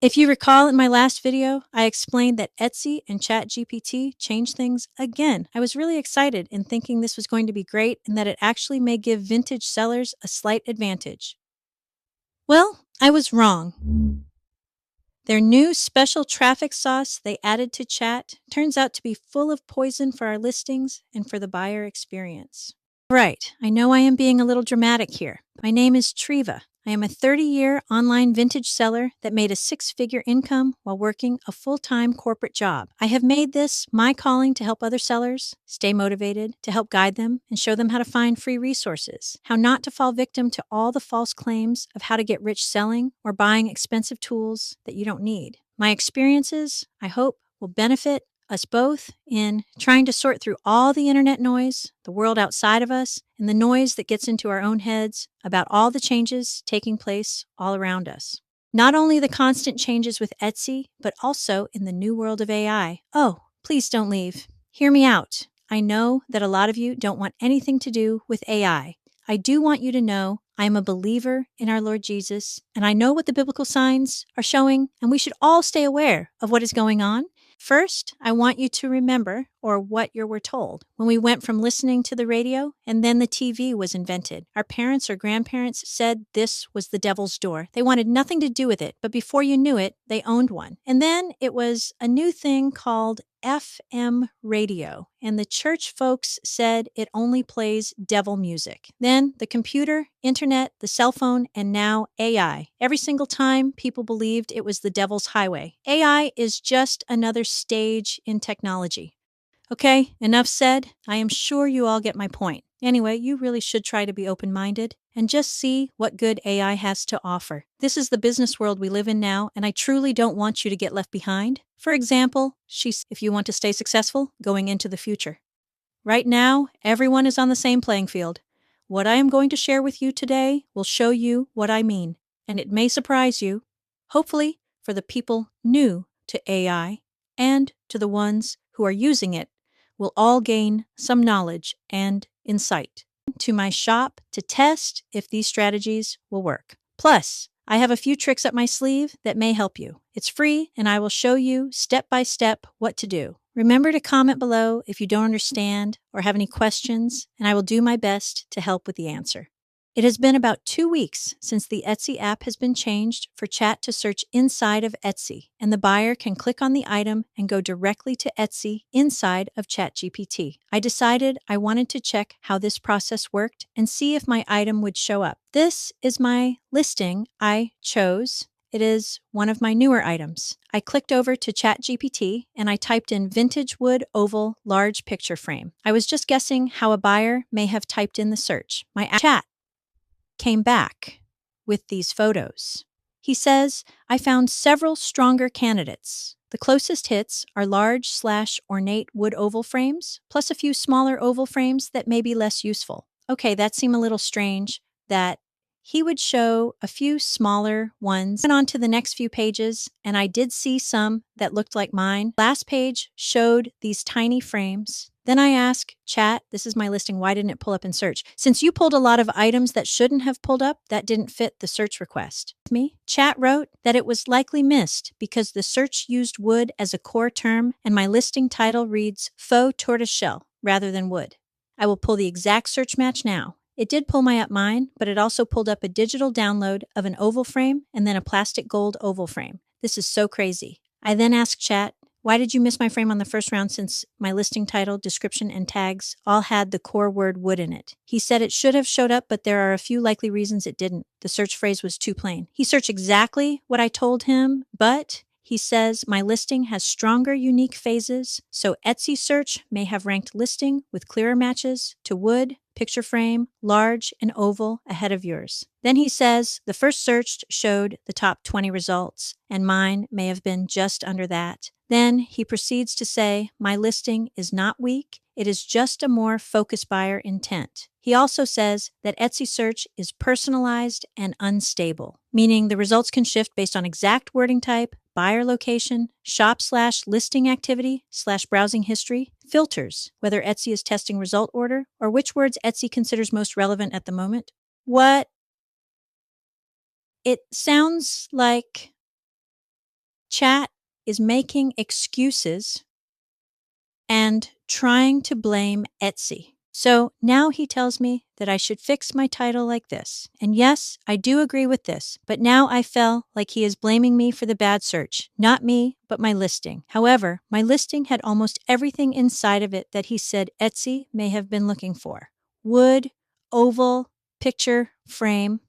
If you recall in my last video, I explained that Etsy and ChatGPT changed things again. I was really excited in thinking this was going to be great and that it actually may give vintage sellers a slight advantage. Well, I was wrong. Their new special traffic sauce they added to Chat turns out to be full of poison for our listings and for the buyer experience. Right, I know I am being a little dramatic here. My name is Treva. I am a 30-year online vintage seller that made a six-figure income while working a full-time corporate job. I have made this my calling to help other sellers stay motivated, to help guide them and show them how to find free resources, how not to fall victim to all the false claims of how to get rich selling or buying expensive tools that you don't need. My experiences, I hope, will benefit us both in trying to sort through all the internet noise, the world outside of us, and the noise that gets into our own heads about all the changes taking place all around us. Not only the constant changes with Etsy, but also in the new world of AI. Oh, please don't leave. Hear me out. I know that a lot of you don't want anything to do with AI. I do want you to know I am a believer in our Lord Jesus, and I know what the biblical signs are showing, and we should all stay aware of what is going on. First, I want you to remember, or what you were told, when we went from listening to the radio and then the TV was invented. Our parents or grandparents said this was the devil's door. They wanted nothing to do with it, but before you knew it, they owned one. And then it was a new thing called FM radio, and the church folks said it only plays devil music. Then the computer, internet, the cell phone, and now AI. Every single time people believed it was the devil's highway. AI is just another stage in technology. Okay, enough said. I am sure you all get my point. Anyway, you really should try to be open-minded and just see what good AI has to offer. This is the business world we live in now, and I truly don't want you to get left behind. For example, if you want to stay successful going into the future. Right now, everyone is on the same playing field. What I am going to share with you today will show you what I mean, and it may surprise you, hopefully for the people new to AI and to the ones who are using it will all gain some knowledge and insight to my shop to test if these strategies will work. Plus, I have a few tricks up my sleeve that may help you. It's free, and I will show you step by step what to do. Remember to comment below if you don't understand or have any questions, and I will do my best to help with the answer. It has been about 2 weeks since the Etsy app has been changed for Chat to search inside of Etsy, and the buyer can click on the item and go directly to Etsy inside of ChatGPT. I decided I wanted to check how this process worked and see if my item would show up. This is my listing I chose. It is one of my newer items. I clicked over to ChatGPT and I typed in vintage wood oval large picture frame. I was just guessing how a buyer may have typed in the search. My chat came back with these photos. He says, I found several stronger candidates. The closest hits are large/ornate wood oval frames, plus a few smaller oval frames that may be less useful. Okay, that seemed a little strange that he would show a few smaller ones. Went on to the next few pages, and I did see some that looked like mine. Last page showed these tiny frames. Then I asked Chat, this is my listing, why didn't it pull up in search? Since you pulled a lot of items that shouldn't have pulled up, that didn't fit the search request. Chat wrote that it was likely missed because the search used wood as a core term and my listing title reads faux tortoiseshell rather than wood. I will pull the exact search match now. It did pull up mine, but it also pulled up a digital download of an oval frame and then a plastic gold oval frame. This is so crazy. I then asked Chat, why did you miss my frame on the first round since my listing title, description, and tags all had the core word wood in it? He said it should have showed up, but there are a few likely reasons it didn't. The search phrase was too plain. He searched exactly what I told him, but he says my listing has stronger unique phases, so Etsy search may have ranked listing with clearer matches to wood, picture frame, large, and oval ahead of yours. Then he says the first search showed the top 20 results, and mine may have been just under that. Then he proceeds to say, my listing is not weak, it is just a more focused buyer intent. He also says that Etsy search is personalized and unstable, meaning the results can shift based on exact wording type, buyer location, shop/listing activity/browsing history, filters, whether Etsy is testing result order, or which words Etsy considers most relevant at the moment. What? It sounds like Chat is making excuses and trying to blame Etsy. So now he tells me that I should fix my title like this. And yes, I do agree with this, but now I feel like he is blaming me for the bad search. Not me, but my listing. However, my listing had almost everything inside of it that he said Etsy may have been looking for: wood, oval, picture, frame.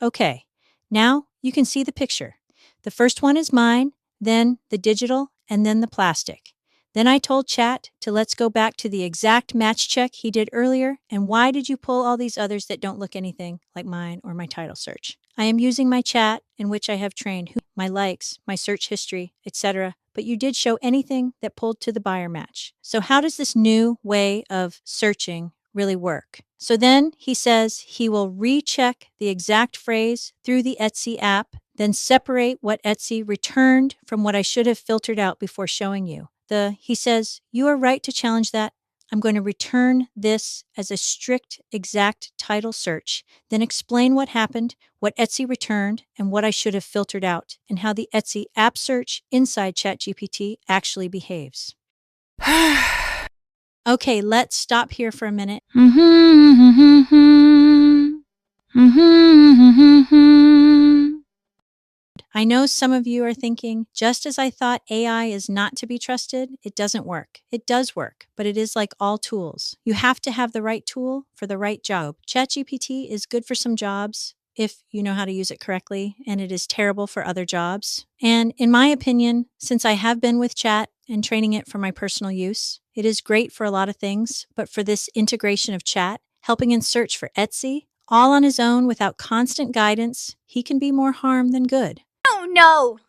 Okay, now you can see the picture. The first one is mine, then the digital, and then the plastic. Then I told Chat to let's go back to the exact match check he did earlier, and why did you pull all these others that don't look anything like mine or my title search? I am using my chat in which I have trained my likes, my search history, etc., but you did show anything that pulled to the buyer match. So how does this new way of searching really work? So then he says he will recheck the exact phrase through the Etsy app, then separate what Etsy returned from what I should have filtered out before showing you. He says, you are right to challenge that. I'm going to return this as a strict exact title search, then explain what happened, what Etsy returned, and what I should have filtered out, and how the Etsy app search inside ChatGPT actually behaves. Okay, let's stop here for a minute. I know some of you are thinking, just as I thought AI is not to be trusted, it doesn't work. It does work, but it is like all tools. You have to have the right tool for the right job. ChatGPT is good for some jobs if you know how to use it correctly, and it is terrible for other jobs. And in my opinion, since I have been with Chat and training it for my personal use, it is great for a lot of things, but for this integration of Chat, helping in search for Etsy, all on his own without constant guidance, he can be more harm than good. Oh no!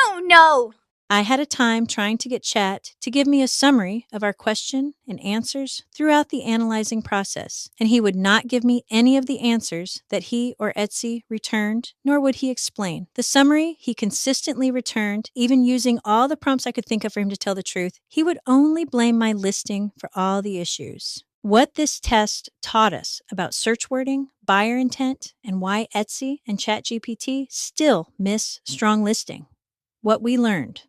Oh no! I had a time trying to get Chat to give me a summary of our question and answers throughout the analyzing process, and he would not give me any of the answers that he or Etsy returned, nor would he explain. The summary he consistently returned, even using all the prompts I could think of for him to tell the truth, he would only blame my listing for all the issues. What this test taught us about search wording, buyer intent, and why Etsy and ChatGPT still miss strong listing. What we learned.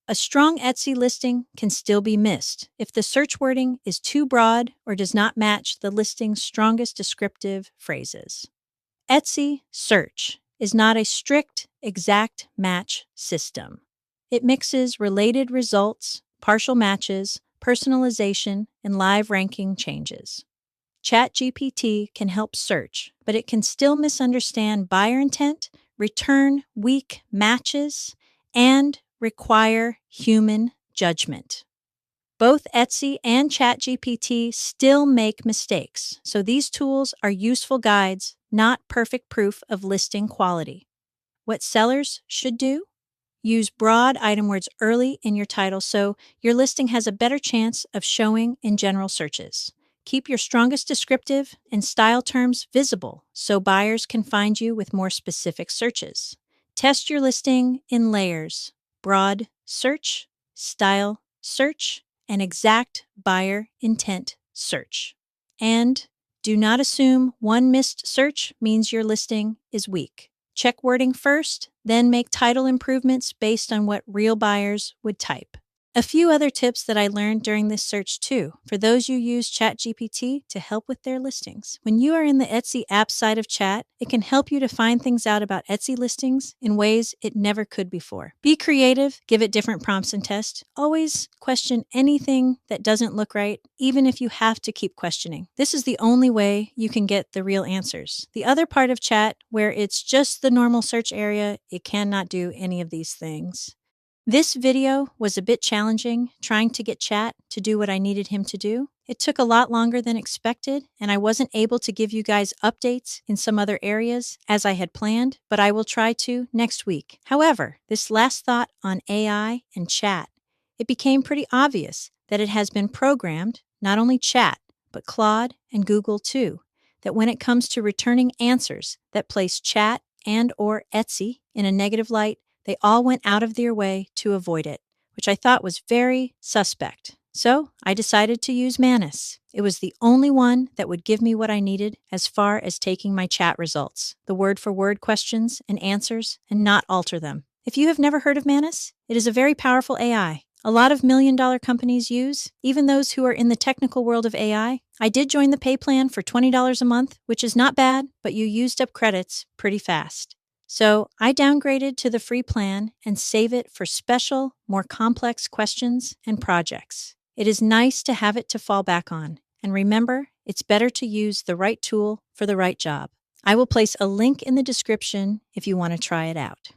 A strong Etsy listing can still be missed if the search wording is too broad or does not match the listing's strongest descriptive phrases. Etsy search is not a strict, exact match system. It mixes related results, partial matches, personalization, and live ranking changes. ChatGPT can help search, but it can still misunderstand buyer intent, return weak matches, and require human judgment. Both Etsy and ChatGPT still make mistakes, so these tools are useful guides, not perfect proof of listing quality. What sellers should do? Use broad item words early in your title so your listing has a better chance of showing in general searches. Keep your strongest descriptive and style terms visible so buyers can find you with more specific searches. Test your listing in layers: broad search, style search, and exact buyer intent search. And do not assume one missed search means your listing is weak. Check wording first, then make title improvements based on what real buyers would type. A few other tips that I learned during this search too, for those who use ChatGPT to help with their listings. When you are in the Etsy app side of Chat, it can help you to find things out about Etsy listings in ways it never could before. Be creative, give it different prompts and tests. Always question anything that doesn't look right, even if you have to keep questioning. This is the only way you can get the real answers. The other part of Chat, where it's just the normal search area, it cannot do any of these things. This video was a bit challenging, trying to get Chat to do what I needed him to do. It took a lot longer than expected, and I wasn't able to give you guys updates in some other areas as I had planned, but I will try to next week. However, this last thought on AI and Chat, it became pretty obvious that it has been programmed, not only Chat, but Claude and Google too, that when it comes to returning answers that place Chat and or Etsy in a negative light, they all went out of their way to avoid it, which I thought was very suspect. So I decided to use Manus. It was the only one that would give me what I needed as far as taking my chat results, the word-for-word questions and answers, and not alter them. If you have never heard of Manus, it is a very powerful AI. A lot of million-dollar companies use, even those who are in the technical world of AI. I did join the pay plan for $20 a month, which is not bad, but you used up credits pretty fast. So I downgraded to the free plan and save it for special, more complex questions and projects. It is nice to have it to fall back on. And remember, it's better to use the right tool for the right job. I will place a link in the description if you want to try it out.